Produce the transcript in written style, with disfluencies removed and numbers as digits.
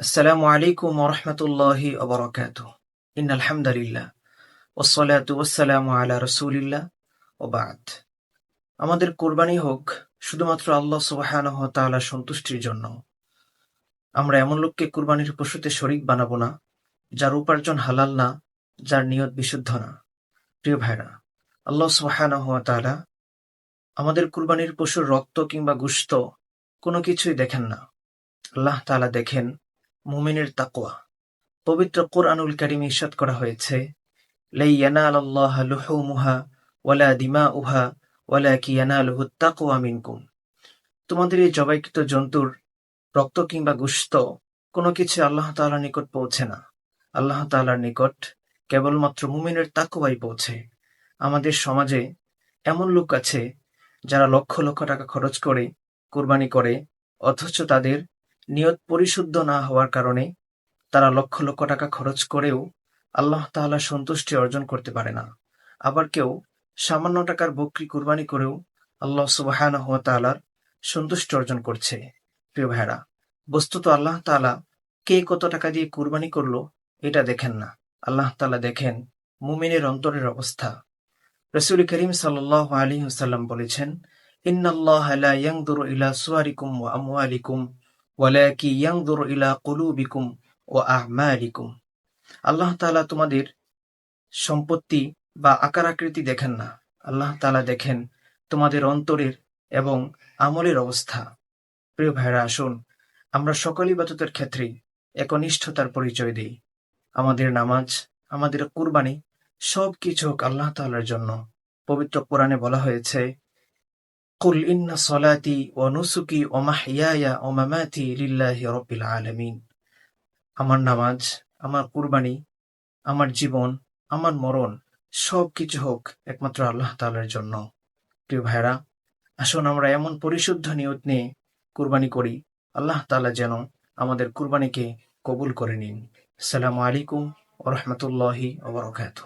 আসসালামু আলাইকুম ওয়া রাহমাতুল্লাহি ওয়া বারাকাতুহু। ইন্নাল হামদালিল্লাহ ওয়াসসালাতু ওয়াসসালামু আলা রাসূলিল্লাহ ওয়া বা'দ। আমাদের কুরবানি হোক শুধুমাত্র আল্লাহ সুবহানাহু ওয়া তাআলার সন্তুষ্টির জন্য। আমরা এমন লোককে কুরবানির পশুতে শরীক বানাবো না, যার উপার্জন হালাল না, যার নিয়ত বিশুদ্ধ না। প্রিয় ভাইরা, আল্লাহ সুবহানাহু ওয়া তাআলা আমাদের কুরবানির পশুর রক্ত কিংবা গোশত কোনো কিছুই দেখেন না। আল্লাহ তাআলা দেখেন মুমিনের তাকওয়া। পবিত্র কোরআনুল কারীমে ইরশাদ করা হয়েছে, লা ইয়ানালাল্লাহা লুহুমুহা ওয়ালা দিমাউহা ওয়ালাকিন ইয়ানালুহুত তাকওয়া মিনকুম। তোমাদের এই জবাইকৃত জন্তুর রক্ত কিংবা গোশত কোনো কিছু আল্লাহ তাআলার নিকট পৌঁছে না। আল্লাহ তাআলার নিকট কেবলমাত্র মুমিনের তাকওয়াই পৌঁছে। আমাদের সমাজে এমন লোক আছে যারা লক্ষ লক্ষ টাকা খরচ করে কুরবানি করে, অথচ তাদের নিয়ত পরিশুদ্ধ না হওয়ার কারণে তারা লক্ষ লক্ষ টাকা খরচ করেও আল্লাহ তাআলার সন্তুষ্টি অর্জন করতে পারে না। আবার কেউ সামান্য টাকার বকরি কুরবানি করেও আল্লাহ সুবহানাহু ওয়া তাআলার সন্তুষ্টি অর্জন করছে। প্রিয় ভাইরা, বস্তুত আল্লাহ তাআলা কে কত টাকা দিয়ে কুরবানি করলো এটা দেখেন না। আল্লাহ তাআলা দেখেন মুমিনের অন্তরের অবস্থা। রাসূল করিম সাল্লাল্লাহু আলাইহি ওয়াসাল্লাম বলেছেন, ইন্নাল্লাহা লা ইয়ানজুরু ইলা সুওয়ারিকুম ওয়া আমওয়ালিকুম ওয়ালাকিন ইয়ানজুরু ইলা কুলুবিকুম ওয়া আ'মালিকুম। আল্লাহ তাআলা তোমাদের সম্পত্তি বা আকার আকৃতি দেখেন না। আল্লাহ তাআলা দেখেন তোমাদের অন্তরের এবং আমলের অবস্থা। প্রিয় ভাইরা, আসুন আমরা সকল ইবাদতের ক্ষেত্রেই একনিষ্ঠতার পরিচয় দিই। আমাদের নামাজ, আমাদের কুরবানি সবকিছু হোক আল্লাহ তাআলার জন্য। পবিত্র কোরআনে বলা হয়েছে, কুল ইন্না সলাতি ওয়া নুসুকি ওয়া মাহইয়ায়া ওয়া মামাতি লিল্লাহি রাব্বিল আলামিন। আমার নামাজ, আমার কুরবানি, আমার জীবন, আমার মরণ সবকিছু হোক একমাত্র আল্লাহ তাআলার জন্য। প্রিয় ভাইরা, আসুন আমরা এমন পরিশুদ্ধ নিয়ত নিয়ে কুরবানি করি, আল্লাহ তাআলা যেন আমাদের কুরবানিকে কবুল করে নিন। আসসালামু আলাইকুম ওয়া রাহমাতুল্লাহি ওয়া বারাকাতুহু।